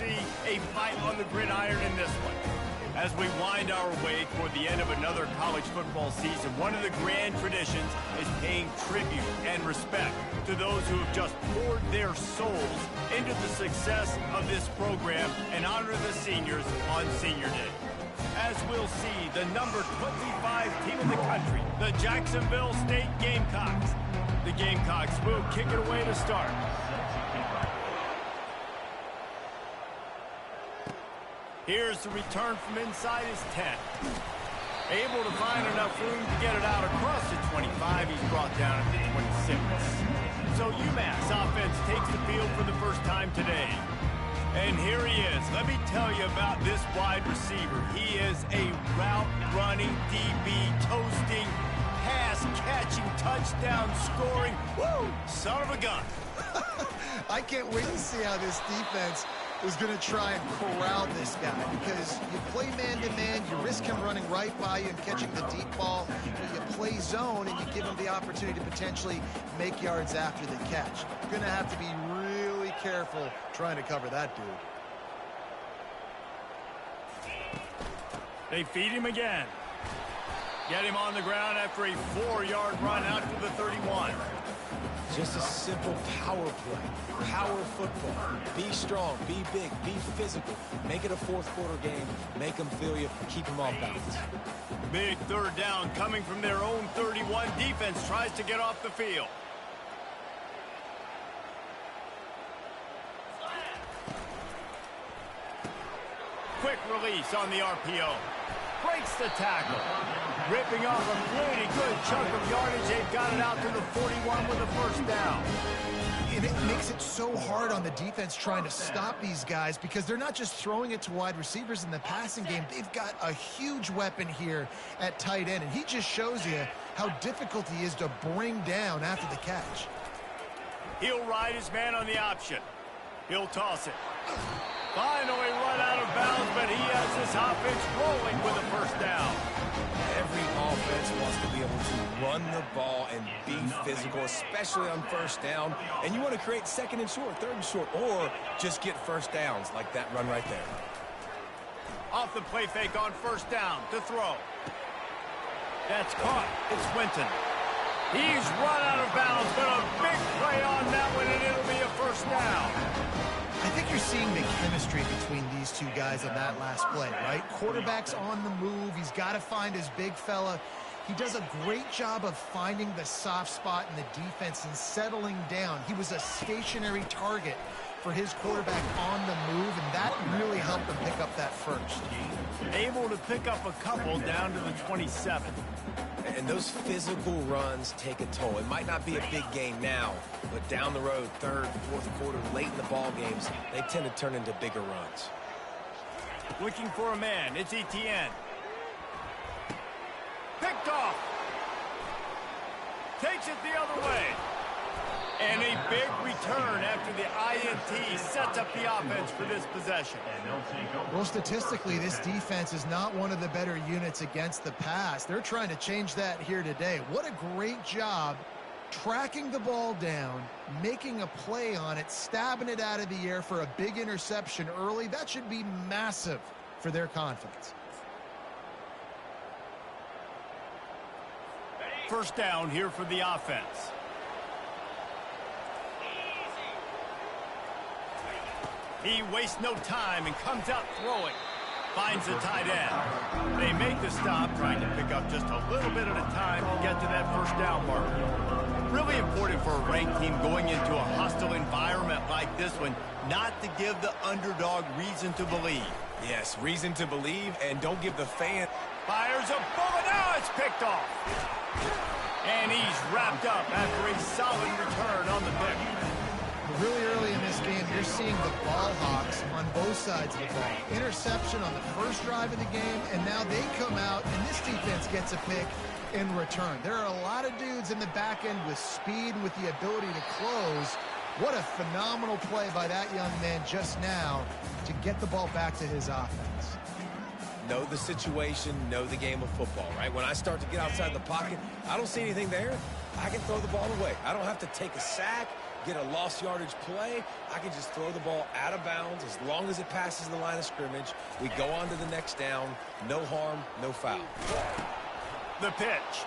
see a fight on the gridiron in this one. As we wind our way toward the end of another college football season, one of the grand traditions is paying tribute and respect to those who have just poured their souls into the success of this program and honor the seniors on Senior Day. As we'll see, the number 25 team in the country, the Jacksonville State Gamecocks. The Gamecocks will kick it away to start. Here's the return from inside his 10. Able to find enough room to get it out across the 25. He's brought down at the 26. So Umass offense takes the field for the first time today. And here he is. Let me tell you about this wide receiver. He is a route-running, DB, toasting, pass-catching, touchdown-scoring, woo, son of a gun. I can't wait to see how this defense is going to try and corral this guy, because you play man-to-man, you risk him running right by you and catching the deep ball. You play zone, and you give him the opportunity to potentially make yards after the catch. You're going to have to be really careful trying to cover that dude. They feed him again. Get him on the ground after a 4-yard run out to the 31. Just a simple power play, power football. Be strong, be big, be physical. Make it a fourth-quarter game. Make them feel you, keep them off balance. Big third down coming from their own 31. Defense tries to get off the field. Quick release on the RPO. Breaks the tackle. Ripping off a pretty good chunk of yardage. They've got it out to the 41 with a first down. And it makes it so hard on the defense trying to stop these guys, because they're not just throwing it to wide receivers in the passing game. They've got a huge weapon here at tight end, and he just shows you how difficult he is to bring down after the catch. He'll ride his man on the option. He'll toss it. Finally run out of bounds, but he has this offense rolling with a first down. Every offense wants to be able to run the ball and be physical, especially on first down. And you want to create second and short, third and short, or just get first downs like that run right there. Off the play fake on first down to throw. That's caught. It's Winton. He's run out of bounds, but a big play on that one, and it'll be a first down. I think you're seeing the chemistry between these two guys on that last play, right? Quarterback's on the move. He's got to find his big fella. He does a great job of finding the soft spot in the defense and settling down. He was a stationary target for his quarterback on the move, and that really helped him pick up that first. Able to pick up a couple down to the 27. And those physical runs take a toll. It might not be a big game now, but down the road, third, fourth quarter, late in the ball games, they tend to turn into bigger runs. Looking for a man. It's Etienne. Picked off. Takes it the other way. And a big return after the INT sets up the offense for this possession. Well, statistically, this defense is not one of the better units against the pass. They're trying to change that here today. What a great job tracking the ball down, making a play on it, stabbing it out of the air for a big interception early. That should be massive for their confidence. First down here for the offense. He wastes no time and comes out throwing. Finds the tight end. They make the stop, trying to pick up just a little bit at a time to get to that first down mark. Really important for a ranked team going into a hostile environment like this one, not to give the underdog reason to believe. Yes, reason to believe, and don't give the fan. Fires a bullet. Now it's picked off. And he's wrapped up after a solid return on the pick. Really early in this game, you're seeing the ball hawks on both sides of the ball. Interception on the first drive of the game, and now they come out, and this defense gets a pick in return. There are a lot of dudes in the back end with speed, with the ability to close. What a phenomenal play by that young man just now to get the ball back to his offense. Know the situation, know the game of football, right? When I start to get outside the pocket, I don't see anything there. I can throw the ball away. I don't have to take a sack. get a lost yardage play, I can just throw the ball out of bounds as long as it passes the line of scrimmage. We go on to the next down. No harm, no foul. The pitch.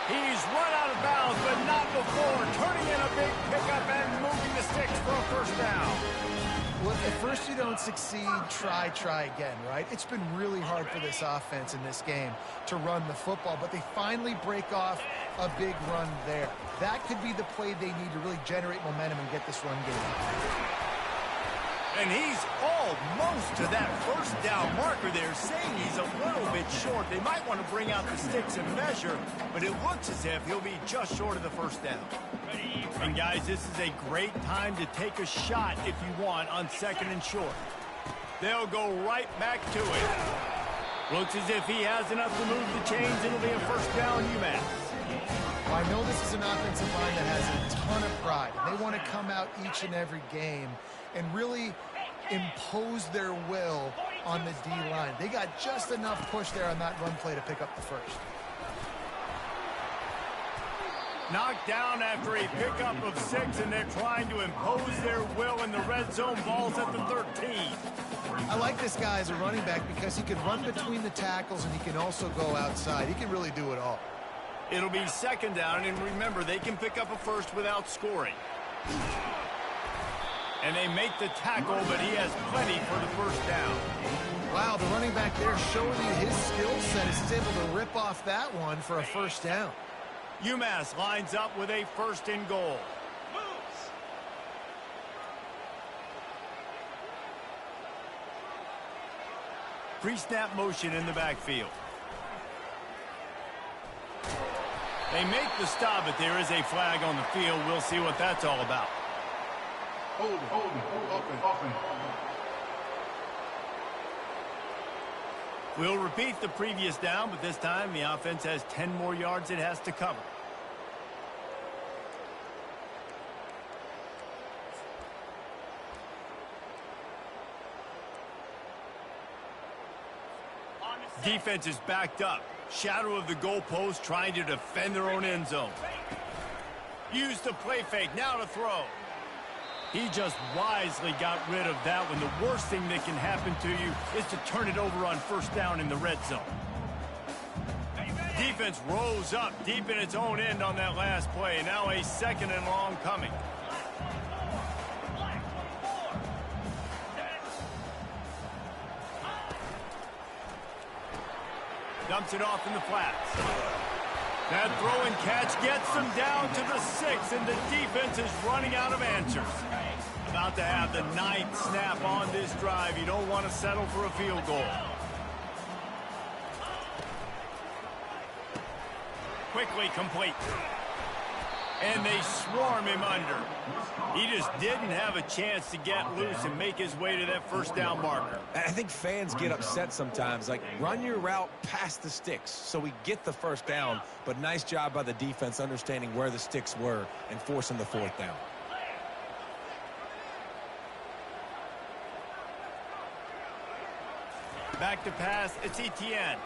He's run out of bounds, but not before turning in a big pickup and moving the sticks for a first down. Well, if at first you don't succeed, try again, right? It's been really hard for this offense in this game to run the football, but they finally break off a big run there. That could be the play they need to really generate momentum and get this run game. And he's almost to that first down marker there, saying he's a little bit short. They might want to bring out the sticks and measure, but it looks as if he'll be just short of the first down. And guys, this is a great time to take a shot if you want on 2nd and short. They'll go right back to it. Looks as if he has enough to move the chains. It'll be a first down, Umass. Well, I know this is an offensive line that has a ton of pride. They want to come out each and every game and really impose their will on the D-line. They got just enough push there on that run play to pick up the first. Knocked down after a pickup of 6, and they're trying to impose their will in the red zone. Ball's at the 13. I like this guy as a running back because he can run between the tackles and he can also go outside. He can really do it all. It'll be 2nd down, and remember, they can pick up a first without scoring. And they make the tackle, but he has plenty for the first down. Wow, the running back there showing you his skill set as he's able to rip off that one for a first down. Umass lines up with a 1st and goal. Pre-snap motion in the backfield. They make the stop, but there is a flag on the field. We'll see what that's all about. Open. We'll repeat the previous down, but this time the offense has 10 more yards it has to cover. Defense is backed up. Shadow of the goalpost, trying to defend their own end zone. Use the play fake, now to throw. He just wisely got rid of that one. The worst thing that can happen to you is to turn it over on first down in the red zone. Defense rose up deep in its own end on that last play. Now a 2nd and long coming. Dumps it off in the flats. That throw and catch gets them down to the 6, and the defense is running out of answers. About to have the 9th snap on this drive. You don't want to settle for a field goal. Quickly complete. And they swarm him under. He just didn't have a chance to get loose and make his way to that first down marker. I think fans get upset sometimes. Like, run your route past the sticks so we get the first down. But nice job by the defense understanding where the sticks were and forcing the 4th down. Back to pass, it's Etienne.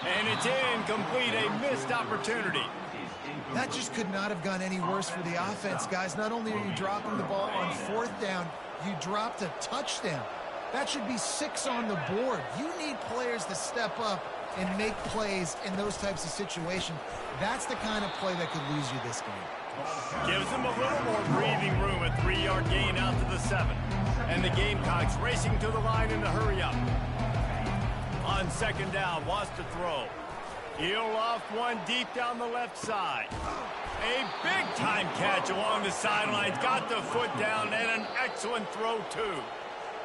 And it's incomplete, a missed opportunity. That just could not have gone any worse for the offense, guys. Not only are you dropping the ball on 4th down, you dropped a touchdown. That should be 6 on the board. You need players to step up and make plays in those types of situations. That's the kind of play that could lose you this game. Gives them a little more breathing room, a 3-yard gain out to the 7. And the Gamecocks racing to the line in a hurry up. On 2nd down, wants to throw. He'll loft one deep down the left side. A big-time catch along the sidelines. Got the foot down, and an excellent throw, too.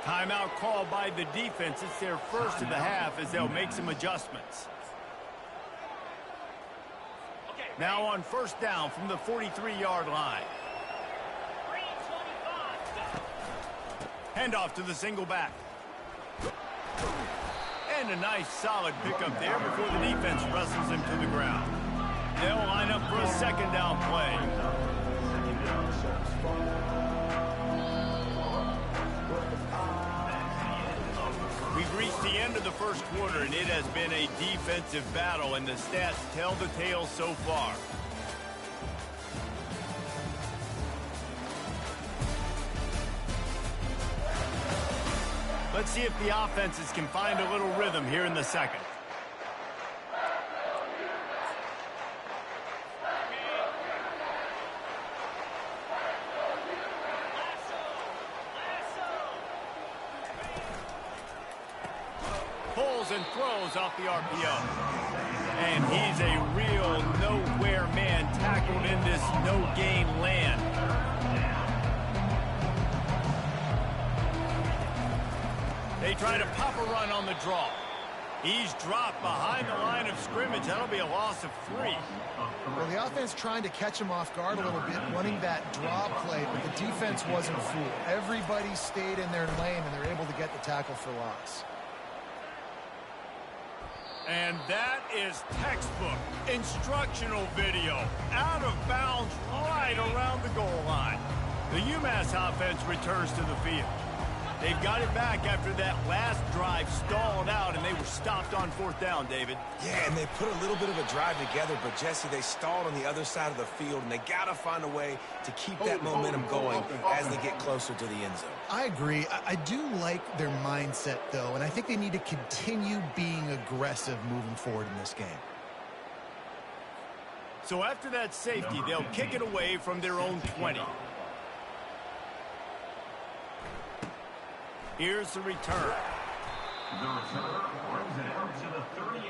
Timeout called by the defense. It's their first of the half as they'll make some adjustments. Now on 1st down from the 43-yard line. Handoff to the single back. And a nice solid pickup there before the defense wrestles him to the ground. They'll line up for a 2nd down play. We've reached the end of the first quarter, and it has been a defensive battle, and the stats tell the tale so far. Let's see if the offenses can find a little rhythm here in the second. Pulls and throws off the RPO. And he's a real nowhere man, tackled in this no-gain land. They try to pop a run on the draw. He's dropped behind the line of scrimmage. That'll be a loss of 3. Well, the offense trying to catch him off guard a little bit, running that draw play, but the defense wasn't fooled. Everybody stayed in their lane, and they're able to get the tackle for loss. And that is textbook instructional video. Out of bounds right around the goal line. The Umass offense returns to the field. They've got it back after that last drive stalled out, and they were stopped on 4th down, David. Yeah, and they put a little bit of a drive together, but, Jesse, they stalled on the other side of the field, and they got to find a way to keep that momentum going as they get closer to the end zone. I agree. I do like their mindset, though, and I think they need to continue being aggressive moving forward in this game. So after that safety, they'll kick it away from their own 20. Here's the return. The return brings it out to the 38,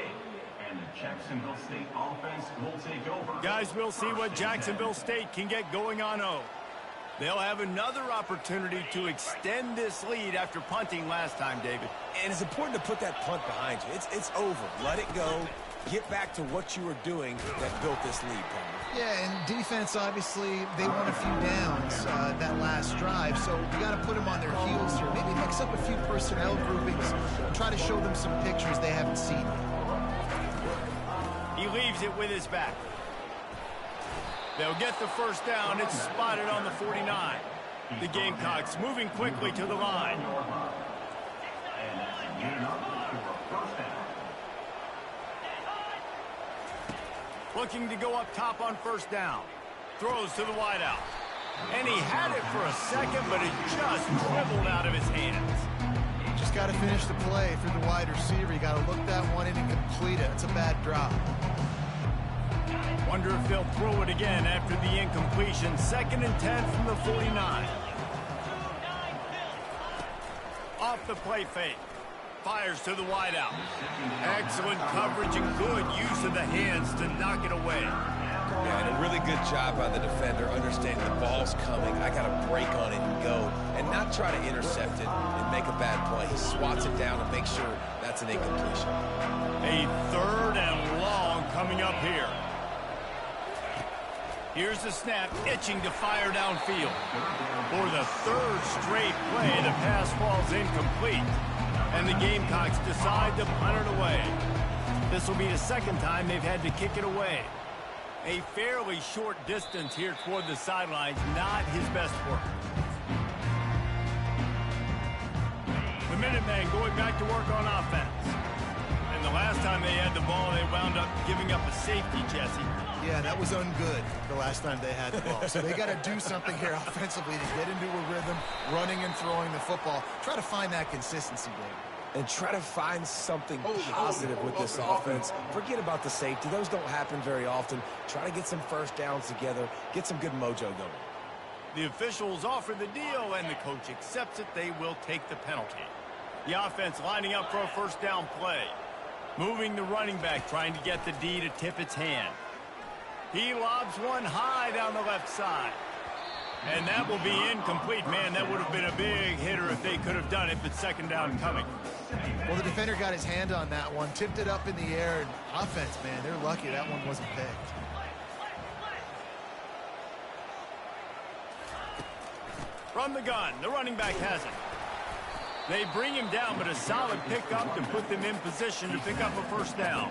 and the Jacksonville State offense will take over. Guys, we'll see what Jacksonville State can get going on 0. They'll have another opportunity to extend this lead after punting last time, David. And it's important to put that punt behind you. It's over. Let it go. Get back to what you were doing that built this lead, Palmer. Yeah, and defense, obviously, they won a few downs that last drive, so you got to put them on their heels here. Maybe mix up a few personnel groupings and try to show them some pictures they haven't seen yet. He leaves it with his back. They'll get the first down. It's spotted on the 49. The Gamecocks moving quickly to the line. Looking to go up top on 1st down. Throws to the wideout. And he had it for a second, but it just dribbled out of his hands. Just got to finish the play for the wide receiver. You got to look that one in and complete it. It's a bad drop. Wonder if they'll throw it again after the incompletion. 2nd and 10 from the 49. Off the play fake. Fires to the wideout. Excellent coverage and good use of the hands to knock it away. Yeah, and a really good job by the defender, understanding the ball's coming. I got to break on it and go, and not try to intercept it and make a bad play. He swats it down and makes sure that's an incompletion. A 3rd and long coming up here. Here's the snap, itching to fire downfield. For the 3rd straight play, the pass falls incomplete. And the Gamecocks decide to punt it away. This will be the 2nd time they've had to kick it away. A fairly short distance here toward the sidelines, not his best work. The Minutemen going back to work on offense. And the last time they had the ball, they wound up giving up a safety, Jesse. Yeah, that was ungood the last time they had the ball. So they got to do something here offensively to get into a rhythm, running and throwing the football. Try to find that consistency, David. And try to find something positive with this offense. Forget about the safety. Those don't happen very often. Try to get some 1st downs together. Get some good mojo going. The officials offer the deal, and the coach accepts it. They will take the penalty. The offense lining up for a 1st down play. Moving the running back, trying to get the D to tip its hand. He lobs one high down the left side. And that will be incomplete. Man, that would have been a big hitter if they could have done it, but 2nd down coming. Well, the defender got his hand on that one, tipped it up in the air, and offense, man, they're lucky that one wasn't picked. From the gun, the running back has it. They bring him down, but a solid pickup to put them in position to pick up a 1st down.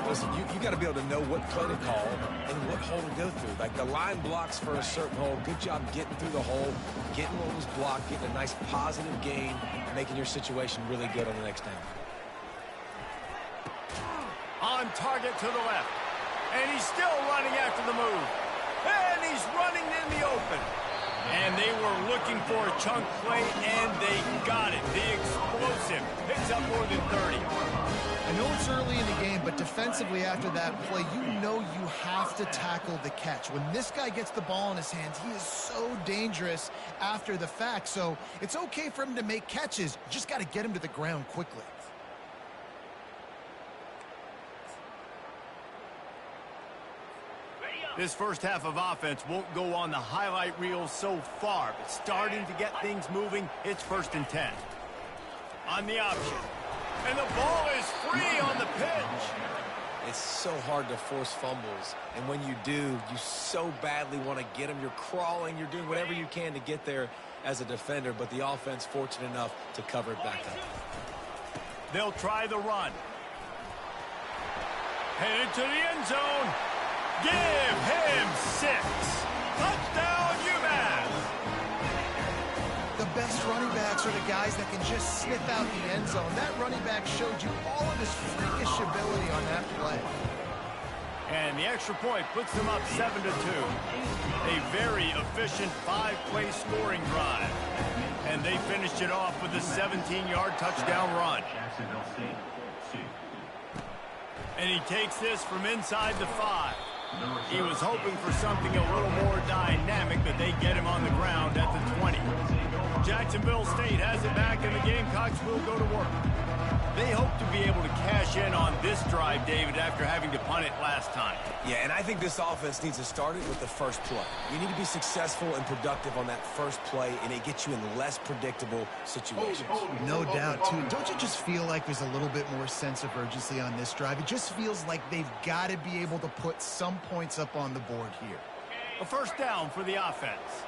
Listen, you got to be able to know what play to call and what hole to go through. Like the line blocks for a certain hole. Good job getting through the hole, getting what was blocked, getting a nice positive gain, making your situation really good on the next down. On target to the left. And he's still running after the move. And he's running in the open. And they were looking for a chunk play, and they got it. The explosive picks up more than 30. I know it's early in the game, but defensively after that play, you know you have to tackle the catch. When this guy gets the ball in his hands, he is so dangerous after the fact. So it's okay for him to make catches. You just got to get him to the ground quickly. This first half of offense won't go on the highlight reel so far, but starting to get things moving, it's 1st and 10. On the option. And the ball is free on the pitch. It's so hard to force fumbles, and when you do, you so badly want to get them. You're crawling, you're doing whatever you can to get there as a defender, but the offense fortunate enough to cover it back up. They'll try the run. Headed to the end zone. Give him 6. Touchdown, Umass. The best running backs are the guys that can just sniff out the end zone. That running back showed you all of his freakish ability on that play. And the extra point puts them up 7-2. A very efficient 5-play scoring drive. And they finished it off with a 17-yard touchdown run. And he takes this from inside the 5. He was hoping for something a little more dynamic, but they get him on the ground at the 20. Jacksonville State has it back, and the Gamecocks will go to work. They hope to be able to cash in on this drive, David, after having to punt it last time. Yeah, and I think this offense needs to start it with the first play. You need to be successful and productive on that first play, and it gets you in less predictable situations. No doubt, too. Don't you just feel like there's a little bit more sense of urgency on this drive? It just feels like they've got to be able to put some points up on the board here. A first down for the offense.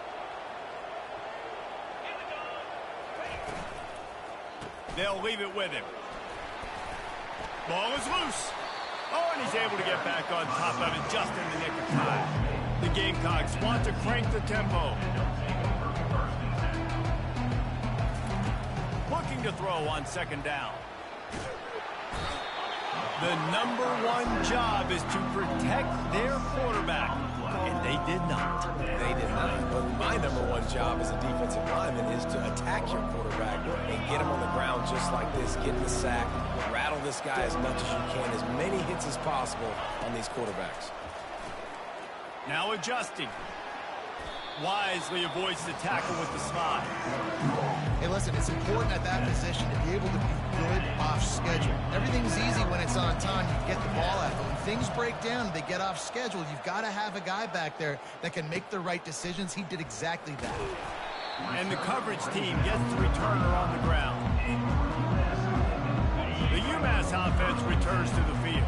They'll leave it with him. Ball is loose. Oh, and he's able to get back on top of it just in the nick of time. The Gamecocks want to crank the tempo. Looking to throw on 2nd down. The #1 job is to protect their quarterback. And they did not. They did not. But my #1 job as a defensive lineman is to attack your quarterback and get him on the ground just like this, get the sack, rattle this guy as much as you can, as many hits as possible on these quarterbacks. Now adjusting. Wisely avoids the tackle with the slide. Hey, listen, it's important at that position to be able to be good off schedule. Everything's easy when it's on time. You get the ball out. But when things break down and they get off schedule, you've got to have a guy back there that can make the right decisions. He did exactly that. And the coverage team gets the returner on the ground. The UMass offense returns to the field.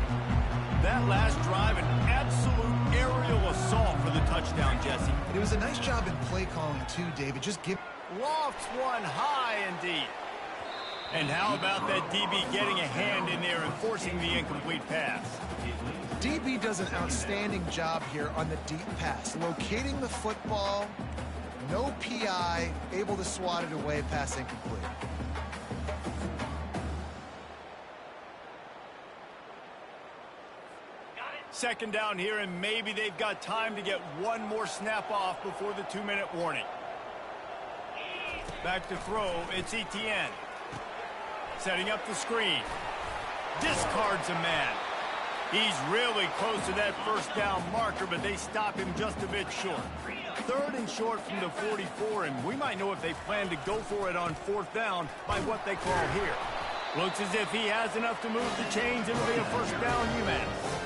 That last drive, an absolute aerial assault for the touchdown, Jesse. It was a nice job in play calling, too, David. Just give... Lofts one high indeed. And how about that DB getting a hand in there and forcing the incomplete pass? DB does an outstanding job here on the deep pass. Locating the football, no PI, able to swat it away, pass incomplete. Second down here, and maybe they've got time to get one more snap off before the 2-minute warning. Back to throw, it's Etienne. Setting up the screen. Discards a man. He's really close to that first down marker, but they stop him just a bit short. 3rd and short from the 44, and we might know if they plan to go for it on 4th down by what they call here. Looks as if he has enough to move the chains. It'll be a first down, UMass.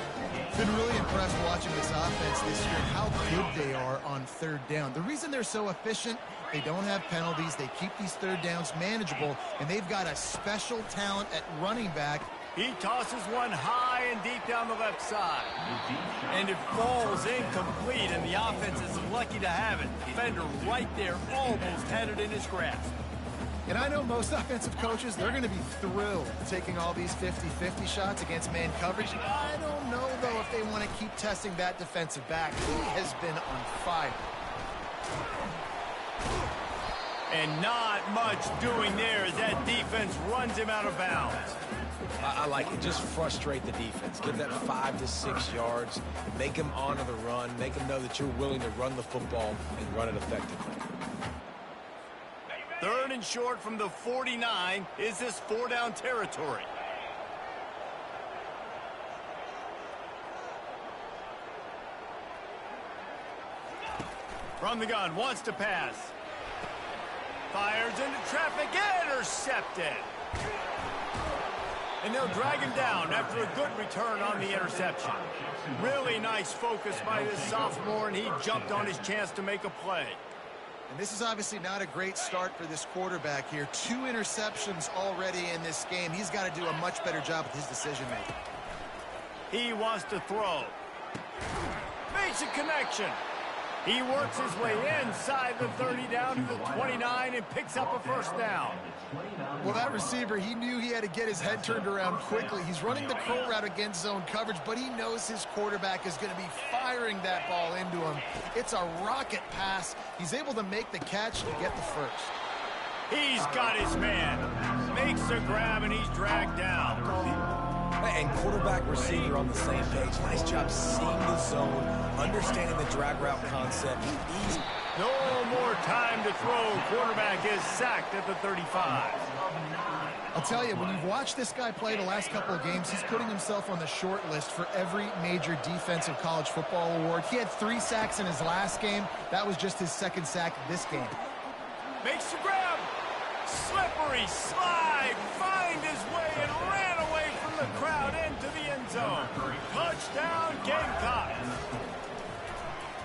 Been really impressed watching this offense this year and how good they are on 3rd down. The reason they're so efficient, they don't have penalties, they keep these 3rd downs manageable, and they've got a special talent at running back. He tosses one high and deep down the left side. And it falls incomplete, and the offense is lucky to have it. Defender right there almost had it in his grasp. And I know most offensive coaches, they're going to be thrilled taking all these 50-50 shots against man coverage. I don't know, though, if they want to keep testing that defensive back. He has been on fire. And not much doing there as that defense runs him out of bounds. I like it. Just frustrate the defense. Give that 5 to 6 yards. Make them honor the run. Make them know that you're willing to run the football and run it effectively. 3rd and short from the 49. Is this 4-down territory? From the gun, wants to pass. Fires into traffic, intercepted. And they'll drag him down after a good return on the interception. Really nice focus by this sophomore, and he jumped on his chance to make a play. And this is obviously not a great start for this quarterback here. 2 interceptions already in this game. He's got to do a much better job with his decision-making. He wants to throw. Makes a connection. He works his way inside the 30 down to the 29 and picks up a 1st down. Well, that receiver, he knew he had to get his head turned around quickly. He's running the curl route against zone coverage, but he knows his quarterback is going to be firing that ball into him. It's a rocket pass. He's able to make the catch and get the 1st. He's got his man. Makes the grab, and he's dragged down. And quarterback receiver on the same page. Nice job seeing the zone, understanding the drag route concept. No more time to throw. Quarterback is sacked at the 35. I'll tell you, when you've watched this guy play the last couple of games, he's putting himself on the short list for every major defensive college football award. He had 3 sacks in his last game. That was just his 2nd sack this game. Makes the grab. Slippery slide. Find his way and ran away from the crowd into the end zone. Touchdown, Gamecocks.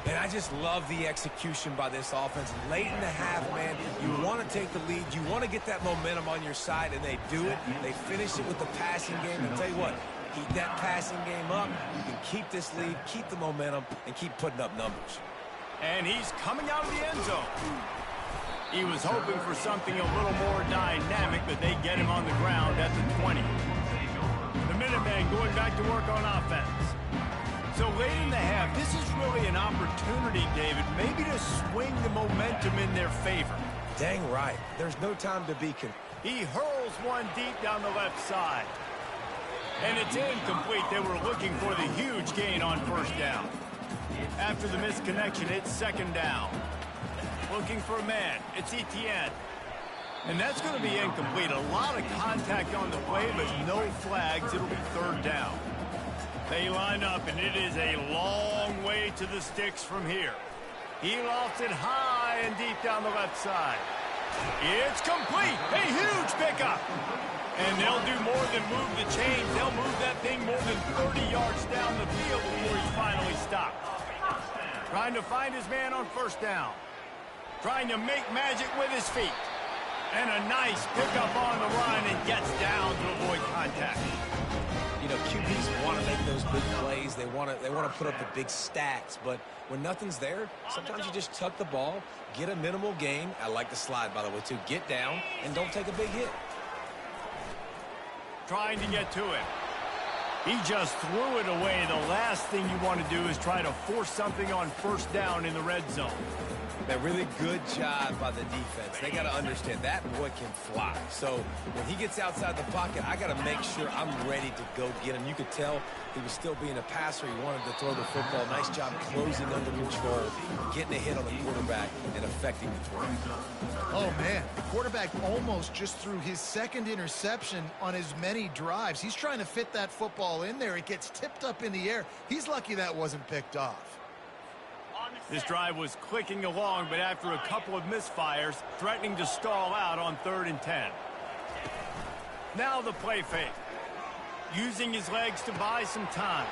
And I just love the execution by this offense. Late in the half, man, you want to take the lead. You want to get that momentum on your side, and they do it. They finish it with the passing game. And tell you what, keep that passing game up. You can keep this lead, keep the momentum, and keep putting up numbers. And he's coming out of the end zone. He was hoping for something a little more dynamic, but they get him on the ground at the 20. The Minutemen going back to work on offense. So late in the half, this is really an opportunity, David, maybe to swing the momentum in their favor. Dang right. There's no time to be He hurls one deep down the left side. And it's incomplete. They were looking for the huge gain on 1st down. After the misconnection, it's 2nd down. Looking for a man. It's Etienne. And that's going to be incomplete. A lot of contact on the play, but no flags. It'll be 3rd down. They line up, and it is a long way to the sticks from here. He lofts it high and deep down the left side. It's complete. A huge pickup. And they'll do more than move the chains. They'll move that thing more than 30 yards down the field before he's finally stopped. Trying to find his man on 1st down. Trying to make magic with his feet. And a nice pickup on the run and gets down to avoid contact. You know, QBs want to make those big plays. They want to put up the big stats. But when nothing's there, sometimes you just tuck the ball, get a minimal gain. I like the slide, by the way, too. Get down and don't take a big hit. Trying to get to it. He just threw it away. The last thing you want to do is try to force something on 1st down in the red zone. A really good job by the defense. They got to understand that boy can fly. So when he gets outside the pocket, I got to make sure I'm ready to go get him. You could tell he was still being a passer. He wanted to throw the football. Nice job closing under control, getting a hit on the quarterback, and affecting the throw. Oh, man. The quarterback almost just threw his 2nd interception on as many drives. He's trying to fit that football in there. It gets tipped up in the air. He's lucky that wasn't picked off. This drive was clicking along, but after a couple of misfires, threatening to stall out on 3rd and 10. Now the play fake. Using his legs to buy some time.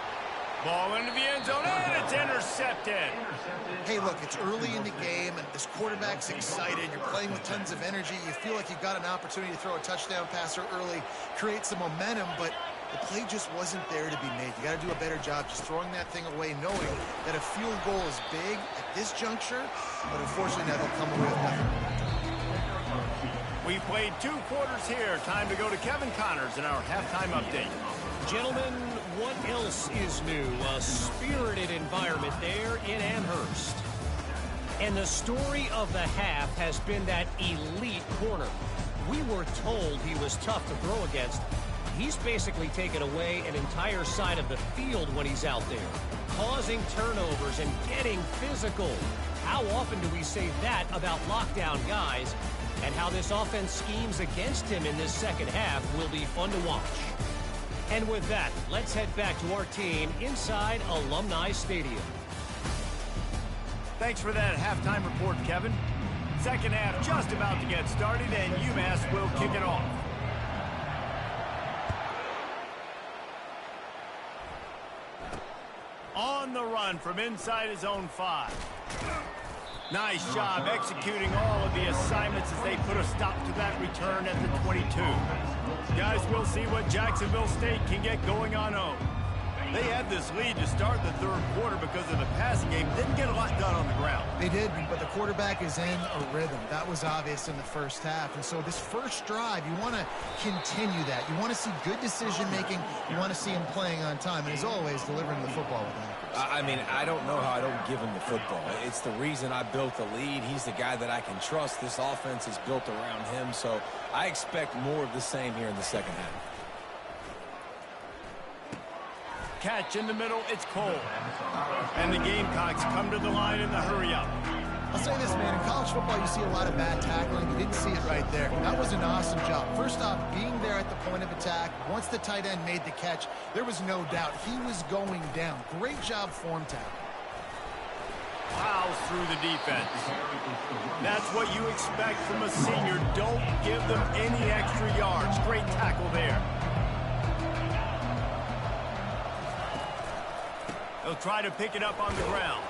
Ball into the end zone, and it's intercepted. Hey, look, it's early in the game, and this quarterback's excited. You're playing with tons of energy. You feel like you've got an opportunity to throw a touchdown passer early, create some momentum, but the play just wasn't there to be made. You got to do a better job just throwing that thing away, knowing that a field goal is big at this juncture, but unfortunately now they'll come away with nothing. We played 2 quarters here. Time to go to Kevin Connors in our halftime update. Gentlemen, what else is new? A spirited environment there in Amherst. And the story of the half has been that elite corner. We were told he was tough to throw against, He's basically taken away an entire side of the field when he's out there, causing turnovers and getting physical. How often do we say that about lockdown guys? And how this offense schemes against him in this second half will be fun to watch. And with that, let's head back to our team inside Alumni Stadium. Thanks for that halftime report, Kevin. Second half just about to get started, and Umass will kick it off. On the run from inside his own 5. Nice job executing all of the assignments as they put a stop to that return at the 22. Guys, we'll see what Jacksonville State can get going on home. They had this lead to start the third quarter because of the passing game. Didn't get a lot done on the ground. They did, but the quarterback is in a rhythm. That was obvious in the first half. And so this first drive, you want to continue that. You want to see good decision-making. You want to see him playing on time. And as always, delivering the football with accuracy. I mean, I don't know how I don't give him the football. It's the reason I built the lead. He's the guy that I can trust. This offense is built around him. So I expect more of the same here in the second half. Catch in the middle, it's Cole. And the Gamecocks come to the line in the hurry-up. I'll say this, man. In college football, you see a lot of bad tackling. You didn't see it right there. That was an awesome job. First off, being there at the point of attack. Once the tight end made the catch, there was no doubt he was going down. Great job form tackle. Plows through the defense. That's what you expect from a senior. Don't give them any extra yards. Great tackle there. They'll try to pick it up on the ground.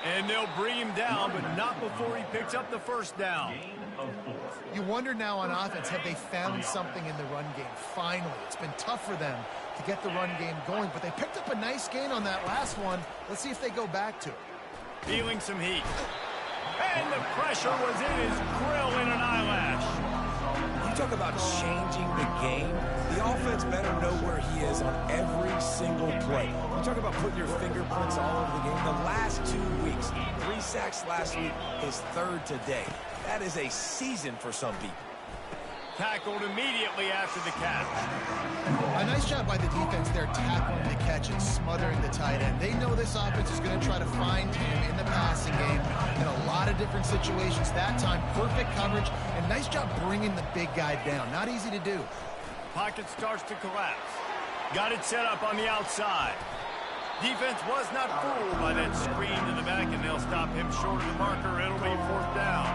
And they'll bring him down, but not before he picks up the first down. You wonder now on offense, have they found something in the run game? Finally, it's been tough for them to get the run game going, but they picked up a nice gain on that last one. Let's see if they go back to it. Feeling some heat. And the pressure was in his grill in an eyelash. You talk about changing the game. The offense better know where he is on every single play. You talk about putting your fingerprints all over the game. The last 2 weeks, 3 sacks last week, his third today. That is a season for some people. Tackled immediately after the catch. A nice job by the defense there, tackling the catch and smothering the tight end. They know this offense is going to try to find him in the passing game in a lot of different situations. That time, perfect coverage, and nice job bringing the big guy down. Not easy to do. Pocket starts to collapse. Got it set up on the outside. Defense was not fooled by that screen to the back, and they'll stop him short of the marker. It'll be fourth down.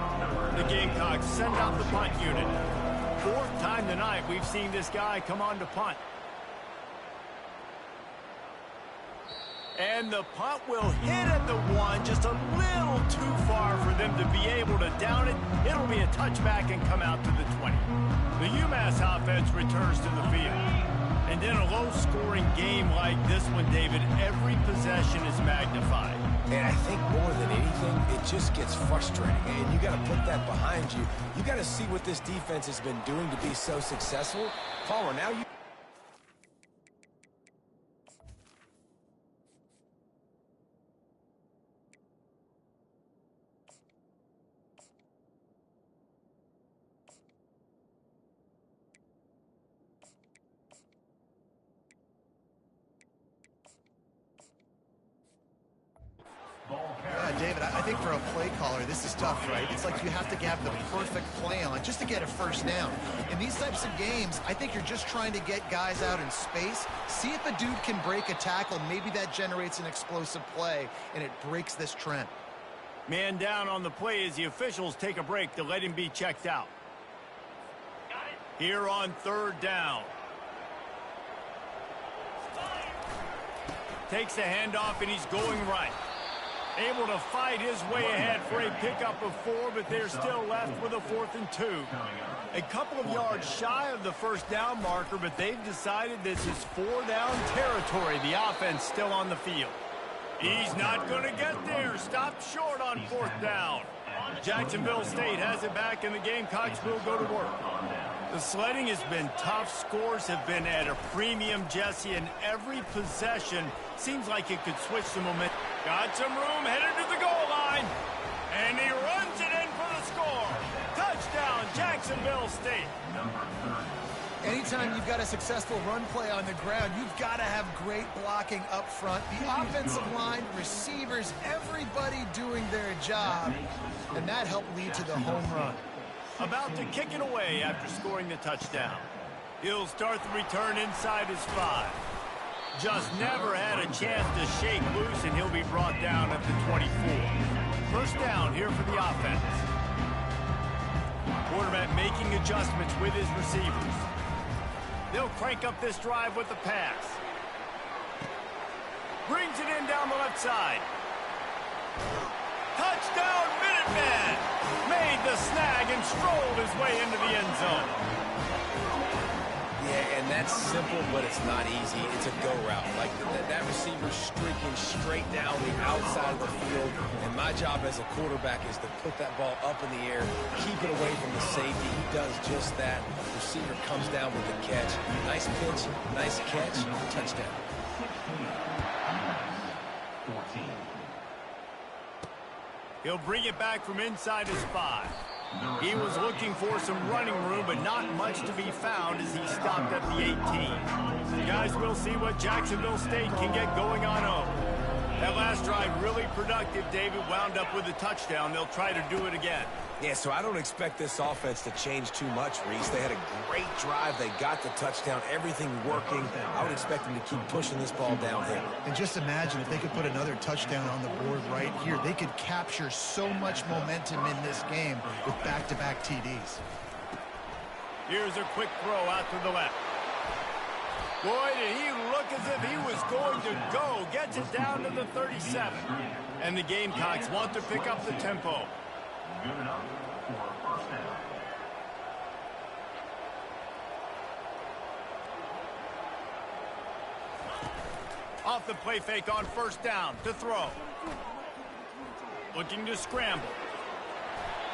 The Gamecocks send out the punt unit. Fourth time tonight we've seen this guy come on to punt. And the punt will hit at the 1, just a little too far for them to be able to down it. It'll be a touchback and come out to the 20. The Umass offense returns to the field. And in a low-scoring game like this one, David, every possession is magnified. And I think more than anything, it just gets frustrating. And you got to put that behind you. You got to see what this defense has been doing to be so successful. Palmer, now you... Yeah, David, I think for a play caller, this is tough, right? It's like you have to have the perfect play on just to get a first down. In these types of games, I think you're just trying to get guys out in space, see if a dude can break a tackle, and maybe that generates an explosive play, and it breaks this trend. Man down on the play as the officials take a break to let him be checked out. Here on third down. Takes the handoff, and he's going right. Able to fight his way ahead for a pickup of 4, but they're still left with a 4th and 2. A couple of yards shy of the first down marker, but they've decided this is 4-down territory. The offense still on the field. He's not going to get there. Stopped short on 4th down. Jacksonville State has it back, and the Gamecocks will go to work. The sledding has been tough. Scores have been at a premium, Jesse, and every possession seems like it could switch the momentum. Got some room, headed to the goal line, and he runs it in for the score. Touchdown, Jacksonville State. Anytime you've got a successful run play on the ground, you've got to have great blocking up front. The offensive line, receivers, everybody doing their job, and that helped lead to the home run. About to kick it away after scoring the touchdown. He'll start the return inside his 5. Just never had a chance to shake loose, and he'll be brought down at the 24. First down here for the offense. Quarterback making adjustments with his receivers. They'll crank up this drive with the pass. Brings it in down the left side. Touchdown, Minuteman! Made the snag and strolled his way into the end zone. Yeah, and that's simple, but it's not easy. It's a go route. Like that receiver streaking straight down the outside of the field. And my job as a quarterback is to put that ball up in the air, keep it away from the safety. He does just that. Receiver comes down with the catch. Nice pitch, nice catch, touchdown. 14. He'll bring it back from inside his 5. He was looking for some running room, but not much to be found as he stopped at the 18. Guys, we'll see what Jacksonville State can get going on over. That last drive really productive. David wound up with a touchdown. They'll try to do it again. Yeah, so I don't expect this offense to change too much, Reese. They had a great drive. They got the touchdown, everything working. I would expect them to keep pushing this ball downhill. And just imagine if they could put another touchdown on the board right here. They could capture so much momentum in this game with back-to-back TDs. Here's a quick throw out to the left. Boy, did he look as if he was going to go. Gets it down to the 37. And the Gamecocks want to pick up the tempo. Good enough for a first down. Off the play fake on first down to throw. Looking to scramble.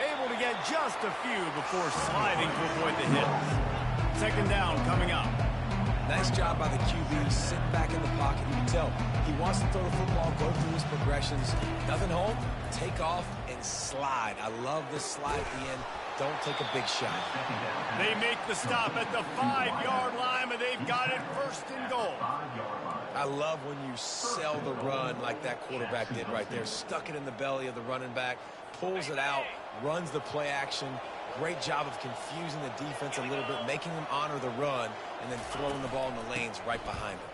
Able to get just a few before sliding to avoid the hits. Second down coming up. Nice job by the QB. Sit back in the pocket. You can tell he wants to throw the football, go through his progressions. Nothing home, take off, and slide. I love this slide at the end. Don't take a big shot. They make the stop at the 5-yard line, but they've got it first and goal. I love when you sell the run like that quarterback did right there. Stuck it in the belly of the running back, pulls it out, runs the play action. Great job of confusing the defense a little bit, making them honor the run, and then throwing the ball in the lanes right behind him.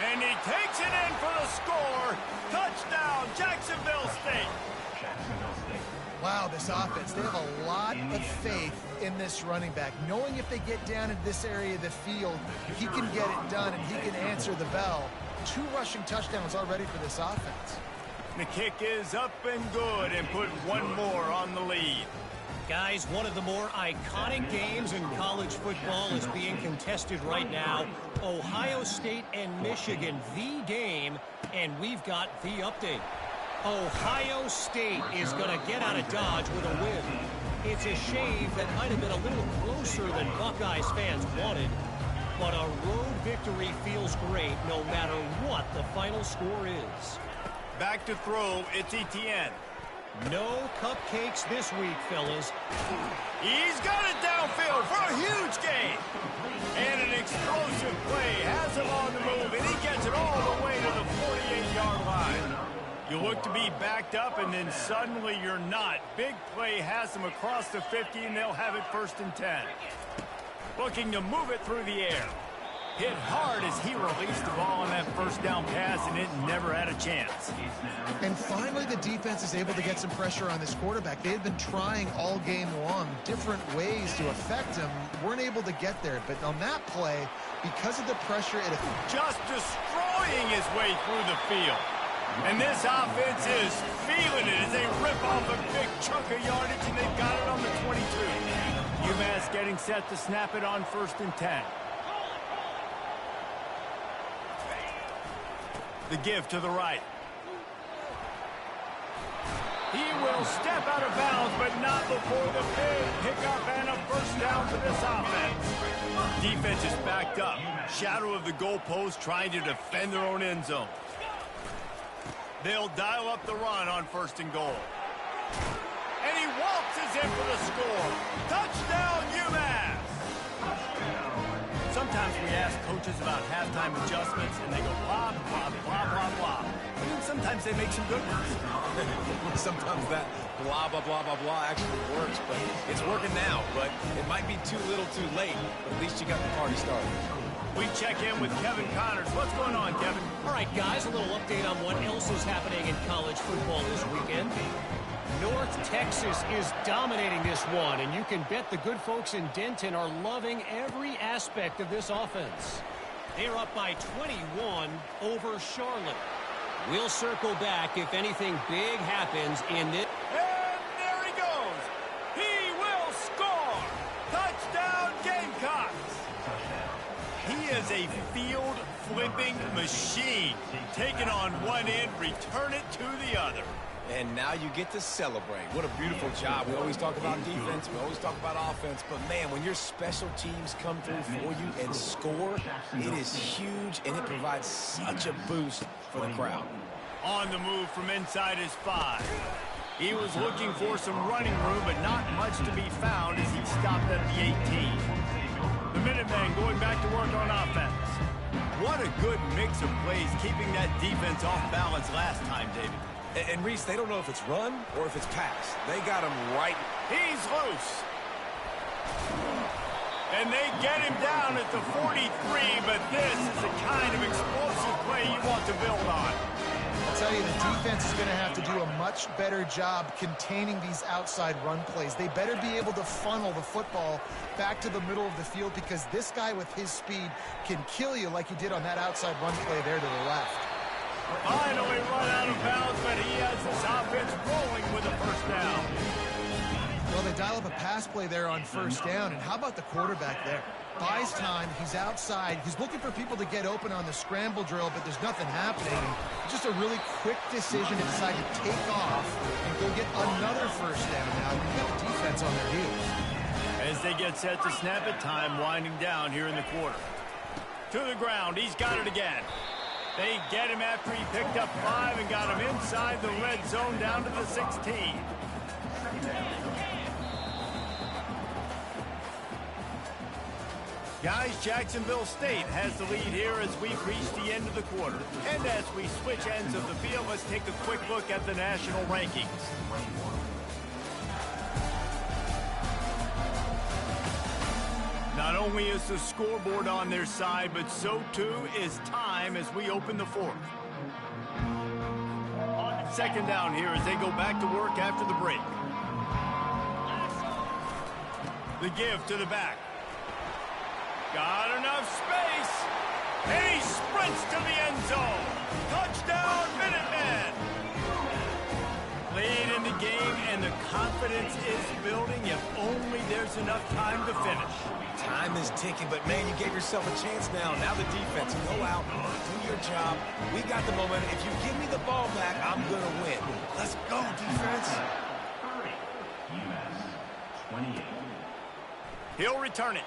And he takes it in for the score. Touchdown, Jacksonville State. Wow, this offense, they have a lot of faith in this running back, knowing if they get down in this area of the field, he can get it done and he can answer the bell. 2 rushing touchdowns already for this offense. The kick is up and good and put one more on the lead. Guys, one of the more iconic games in college football is being contested right now. Ohio State and Michigan, the game, and we've got the update. Ohio State is going to get out of Dodge with a win. It's a shame that might have been a little closer than Buckeyes fans wanted, but a road victory feels great no matter what the final score is. Back to throw, it's Etienne. No cupcakes this week, fellas. He's got it downfield for a huge gain. And an explosive play has him on the move, and he gets it all the way to the 48-yard line. You look to be backed up, and then suddenly you're not. Big play has them across the 50, and they'll have it first and 10. Looking to move it through the air. Hit hard as he released the ball on that first down pass, and it never had a chance. And finally, the defense is able to get some pressure on this quarterback. They had been trying all game long different ways to affect him. Weren't able to get there. But on that play, because of the pressure, it just destroying his way through the field. And this offense is feeling it as they rip off a big chunk of yardage, and they've got it on the 22. Umass getting set to snap it on first and 10. The give to the right. He will step out of bounds, but not before the big pickup and a first down for this offense. Defense is backed up. Shadow of the goalpost trying to defend their own end zone. They'll dial up the run on first and goal. And he waltzes in for the score. Touchdown, Umass! sometimes we ask coaches about halftime adjustments, and they go blah, blah, blah, blah, blah. And then sometimes they make some good ones. Sometimes that blah, blah, blah, blah, blah actually works, but it's working now. But it might be too little too late, but at least you got the party started. We check in with Kevin Connors. What's going on, Kevin? All right, guys, a little update on what else is happening in college football this weekend. North Texas is dominating this one, and you can bet the good folks in Denton are loving every aspect of this offense. They're up by 21 over Charlotte. We'll circle back if anything big happens in this. And there he goes. He will score. Touchdown, Gamecocks. He is a field-flipping machine. Taking on one end, return it to the other. And now you get to celebrate. What a beautiful job. We always talk about defense. We always talk about offense. But, man, when your special teams come through for you and score, it is huge, and it provides such a boost for the crowd. On the move from inside his 5. He was looking for some running room, but not much to be found as he stopped at the 18. The Minutemen going back to work on offense. What a good mix of plays, keeping that defense off balance last time, David. And Reese, they don't know if it's run or if it's pass. They got him right. He's loose. And they get him down at the 43, but this is the kind of explosive play you want to build on. I'll tell you, the defense is going to have to do a much better job containing these outside run plays. They better be able to funnel the football back to the middle of the field, because this guy with his speed can kill you like he did on that outside run play there to the left. Finally run out of bounds, but he has this offense rolling with a first down. Well, they dial up a pass play there on first down, and how about the quarterback there? Buys time, he's outside, he's looking for people to get open on the scramble drill, but there's nothing happening. Just a really quick decision to decide to take off and go get another first down now. You've got the defense on their heels. As they get set to snap it, time winding down here in the quarter. To the ground, he's got it again. They get him after he picked up 5 and got him inside the red zone down to the 16. Guys, Jacksonville State has the lead here as we reach the end of the quarter. And as we switch ends of the field, let's take a quick look at the national rankings. Not only is the scoreboard on their side, but so too is time as we open the fourth. Second down here as they go back to work after the break. The give to the back. Got enough space. And he sprints to the end zone. Touchdown, Minutemen. Lead in the game, and the confidence is building if only there's enough time to finish. Time is ticking, but, man, you gave yourself a chance now. Now the defense, go out, do your job. We got the momentum. If you give me the ball back, I'm going to win. Let's go, defense. Umass, 28. He'll return it.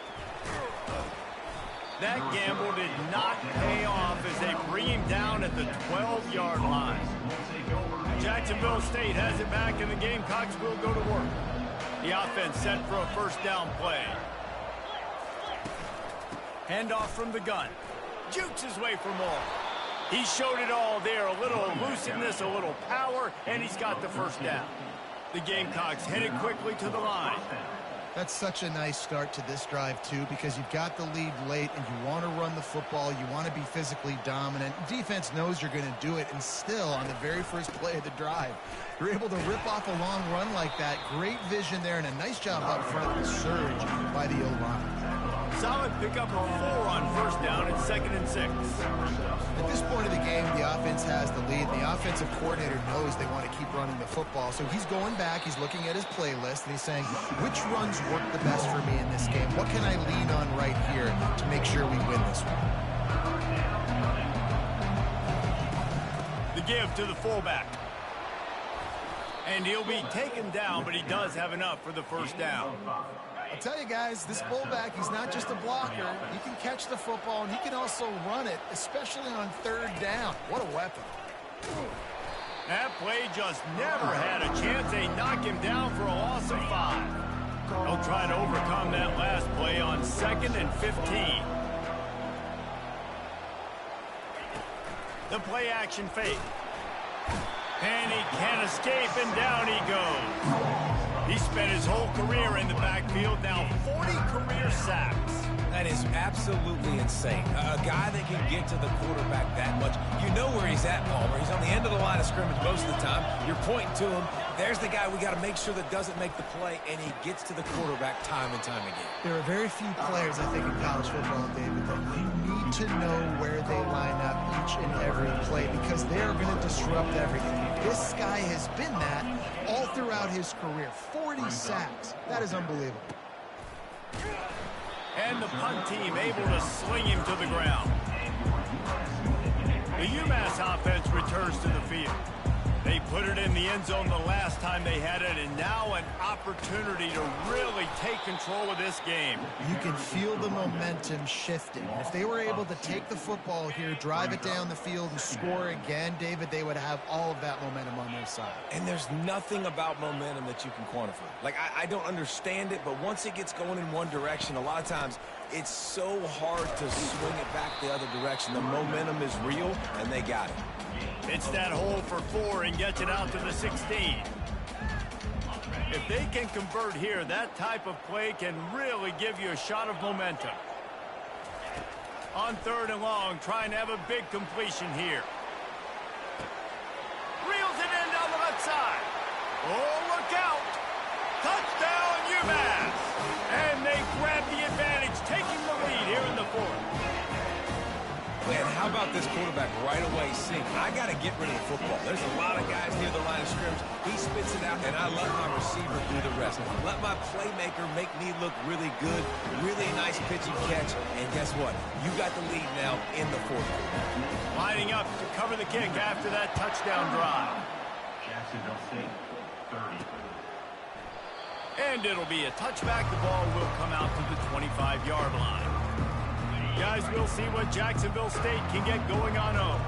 That gamble did not pay off as they bring him down at the 12-yard line. Jacksonville State has it back, and the Gamecocks will go to work. The offense set for a first down play. Handoff from the gun. Jukes his way for more. He showed it all there. A little elusiveness, a little power, and he's got the first down. The Gamecocks headed quickly to the line. That's such a nice start to this drive, too, because you've got the lead late and you want to run the football. You want to be physically dominant. Defense knows you're going to do it, and still, on the very first play of the drive, you're able to rip off a long run like that. Great vision there, and a nice job up front of the surge by the O-line. Solid pickup of 4 on first down and 2nd and 6. At this point of the game, the offense has the lead. The offensive coordinator knows they want to keep running the football. So he's going back, he's looking at his playlist, and he's saying, which runs work the best for me in this game? What can I lean on right here to make sure we win this one? The give to the fullback. And he'll be taken down, but he does have enough for the first down. I'll tell you guys, this fullback, he's not just a blocker. He can catch the football, and he can also run it, especially on third down. What a weapon. That play just never had a chance. They knock him down for a loss of 5. They'll try to overcome that last play on 2nd and 15. The play action fake. And he can't escape, and down he goes. He spent his whole career in the backfield, now 40 career sacks. That is absolutely insane. A guy that can get to the quarterback that much. You know where he's at, Palmer. He's on the end of the line of scrimmage most of the time. You're pointing to him. There's the guy we got to make sure that doesn't make the play, and he gets to the quarterback time and time again. There are very few players, I think, in college football, David, that you need to know where they line up each and every play because they are going to disrupt everything. This guy has been that all throughout his career. 40 sacks. That is unbelievable. And the punt team able to sling him to the ground. The Umass offense returns to the field. They put it in the end zone the last time they had it, and now an opportunity to really take control of this game. You can feel the momentum shifting. If they were able to take the football here, drive it down the field, and score again, David, they would have all of that momentum on their side. And there's nothing about momentum that you can quantify. Like, I don't understand it, but once it gets going in one direction, a lot of times it's so hard to swing it back the other direction. The momentum is real, and they got it. It's that hole for 4 and gets it out to the 16. If they can convert here, that type of play can really give you a shot of momentum. On 3rd and long, trying to have a big completion here. Reels it in down the left side. Oh, look out. Touchdown, Umass. And they grab the advantage, taking the lead here in the 4th. Man, how about this quarterback right away seeing, I got to get rid of the football. There's a lot of guys near the line of scrimmage. He spits it out, and I let my receiver do the rest. Let my playmaker make me look really good, really nice pitch and catch, and guess what? You got the lead now in the 4th quarter. Lining up to cover the kick after that touchdown drive. Jacksonville State, 30. And it'll be a touchback. The ball will come out to the 25-yard line. Guys, we'll see what Jacksonville State can get going on home.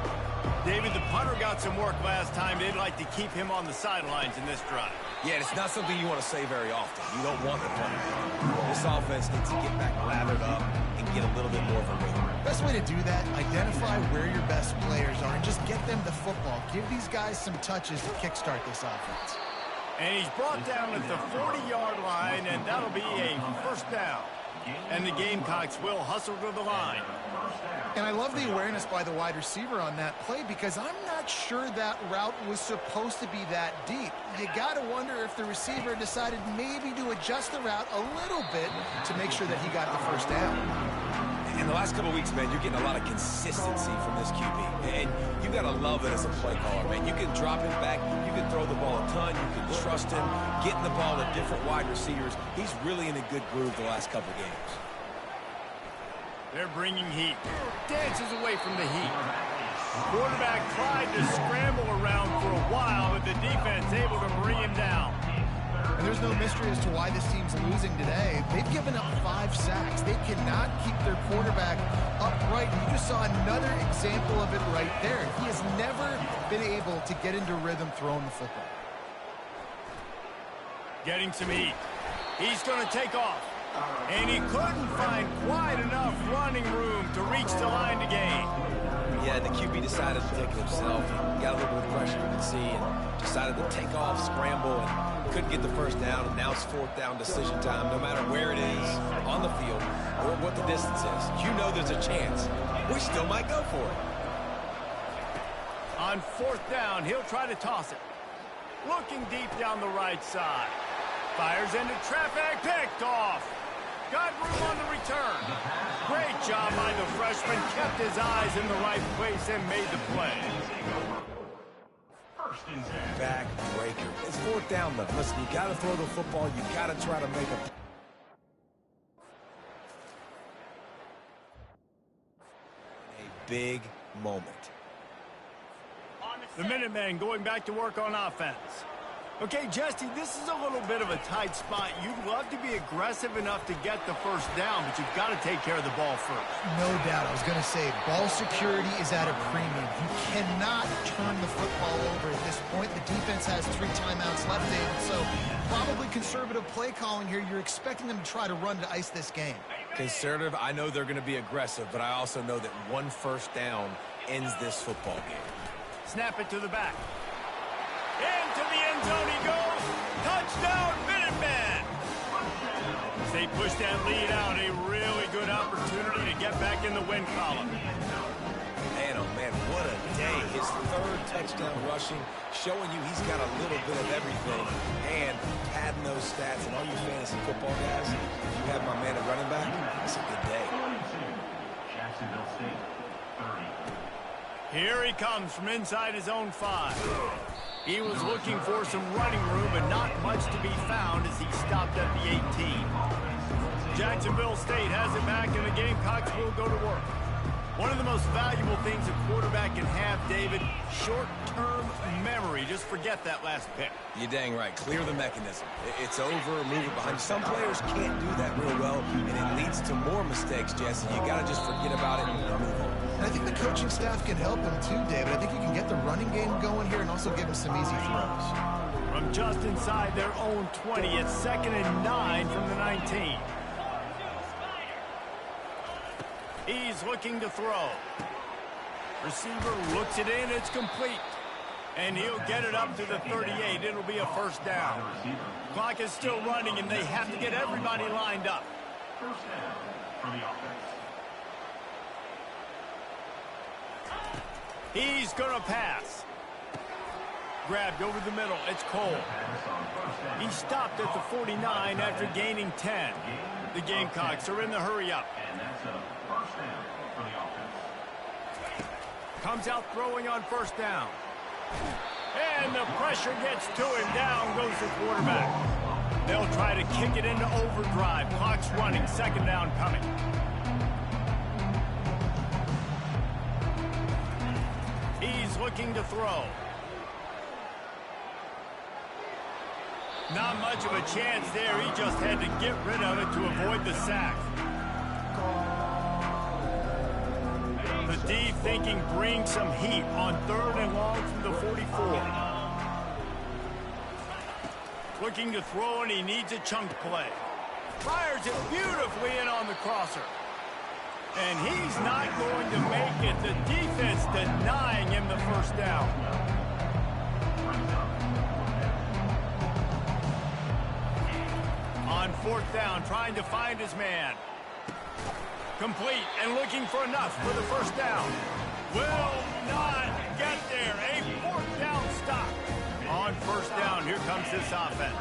David, the punter got some work last time. They'd like to keep him on the sidelines in this drive. Yeah, it's not something you want to say very often. You don't want the punter. This offense needs to get back lathered up and get a little bit more of a rhythm. Best way to do that, identify where your best players are and just get them the football. Give these guys some touches to kickstart this offense. And he's brought down at the 40-yard line, and that'll be a first down. And the Gamecocks will hustle to the line. And I love the awareness by the wide receiver on that play because I'm not sure that route was supposed to be that deep. You got to wonder if the receiver decided maybe to adjust the route a little bit to make sure that he got the first down. In the last couple of weeks, man, you're getting a lot of consistency from this QB. And you got to love it as a play caller, man. You can drop him back. You can throw the ball a ton. You can trust him. Getting the ball to different wide receivers. He's really in a good groove the last couple of games. They're bringing heat. Dances away from the heat. Quarterback tried to scramble around for a while, but the defense able to bring him down. And there's no mystery as to why this team's losing today. They've given up 5 sacks. They cannot keep their quarterback upright. You just saw another example of it right there. He has never been able to get into rhythm throwing the football. Getting some heat. He's going to take off. And he couldn't find quite enough running room to reach the line to gain. Yeah, the QB decided to take it himself. He got a little bit of pressure, you can see, and decided to take off, scramble, and couldn't get the first down. And now it's 4th down decision time. No matter where it is on the field or what the distance is, you know there's a chance. We still might go for it. On 4th down, he'll try to toss it. Looking deep down the right side. Fires into traffic, picked off. Got room on the return. Great job by the freshman. Kept his eyes in the right place and made the play. Back breaker. It's 4th down, though. Listen, you got to throw the football. You got to try to make a big moment. The Minutemen going back to work on offense. Okay, Jesse, this is a little bit of a tight spot. You'd love to be aggressive enough to get the first down, but you've got to take care of the ball first. No doubt. I was going to say, ball security is at a premium. You cannot turn the football over at this point. The defense has 3 timeouts left, David, so probably conservative play calling here. You're expecting them to try to run to ice this game. Conservative, I know they're going to be aggressive, but I also know that 1 first down ends this football game. Snap it to the back. Into the end zone he goes. Touchdown, Minutemen! As they push that lead out, a really good opportunity to get back in the win column. Man, oh man, what a day. His third touchdown rushing, showing you he's got a little bit of everything. And padding those stats, and all you fantasy football guys, if you have my man at running back, it's a good day. Jacksonville State, 30. Here he comes from inside his own 5. He was looking for some running room, but not much to be found as he stopped at the 18. Jacksonville State has it back, and the Gamecocks will go to work. One of the most valuable things a quarterback can have, David, short-term memory. Just forget that last pick. You're dang right. Clear the mechanism. It's over, move it behind. Some players can't do that real well, and it leads to more mistakes, Jesse. You got to just forget about it and move on. And I think the coaching staff can help him too, David. I think you can get the running game going here and also give him some easy throws. From just inside their own 20, it's 2nd and 9 from the 19. He's looking to throw. Receiver looks it in. It's complete. And he'll get it up to the 38. It'll be a first down. Clock is still running, and they have to get everybody lined up. First down for the offense. He's going to pass. Grabbed over the middle. It's Cole. He stopped at the 49 after gaining 10. The Gamecocks are in the hurry-up. And that's a first down for the offense. Comes out throwing on first down. And the pressure gets to him. Down goes the quarterback. They'll try to kick it into overdrive. Clock's running. 2nd down coming. He's looking to throw. Not much of a chance there. He just had to get rid of it to avoid the sack. The D thinking bring some heat on 3rd and long from the 44. Looking to throw, and he needs a chunk play. Fires it beautifully in on the crosser. And he's not going to make it. The defense denying him the first down. On 4th down, trying to find his man. Complete and looking for enough for the first down. Will not get there. A 4th down stop. On 1st down, here comes this offense.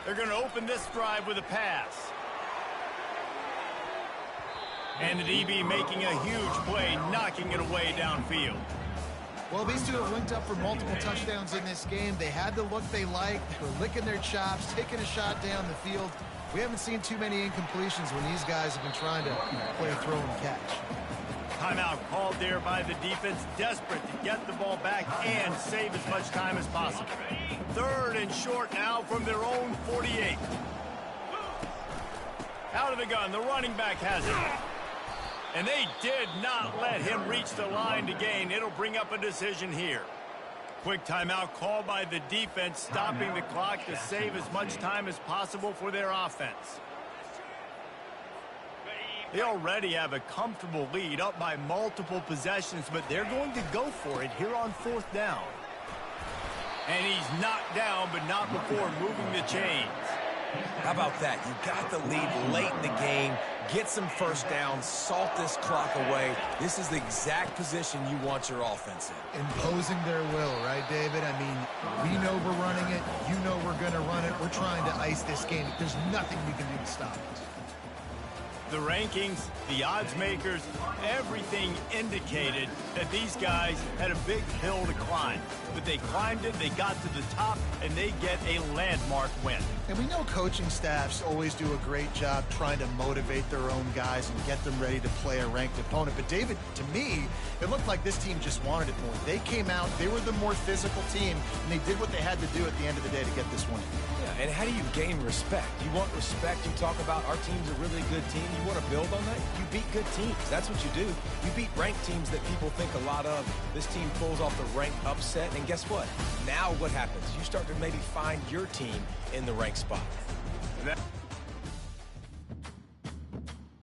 They're going to open this drive with a pass. And the DB making a huge play, knocking it away downfield. Well, these two have linked up for multiple touchdowns in this game. They had the look they liked. They were licking their chops, taking a shot down the field. We haven't seen too many incompletions when these guys have been trying to play throw and catch. Timeout called there by the defense, desperate to get the ball back and save as much time as possible. 3rd and short now from their own 48. Out of the gun, the running back has it. And they did not let him reach the line to gain. It'll bring up a decision here. Quick timeout called by the defense, stopping the clock to save as much time as possible for their offense. They already have a comfortable lead, up by multiple possessions, but they're going to go for it here on 4th down. And he's knocked down, but not before moving the chains. How about that? You got the lead late in the game. Get some first downs. Salt this clock away. This is the exact position you want your offense in. Imposing their will, right, David? I mean, we know we're running it. You know we're going to run it. We're trying to ice this game. There's nothing we can do to stop it. The rankings, the odds makers, everything indicated that these guys had a big hill to climb. But they climbed it, they got to the top, and they get a landmark win. And we know coaching staffs always do a great job trying to motivate their own guys and get them ready to play a ranked opponent. But David, to me, it looked like this team just wanted it more. They came out, they were the more physical team, and they did what they had to do at the end of the day to get this win. Yeah, and how do you gain respect? You want respect, you talk about our team's a really good team, you you want to build on that, you beat good teams. That's what you do. You beat ranked teams that people think a lot of. This team pulls off the ranked upset, and guess what? Now what happens? You start to maybe find your team in the ranked spot.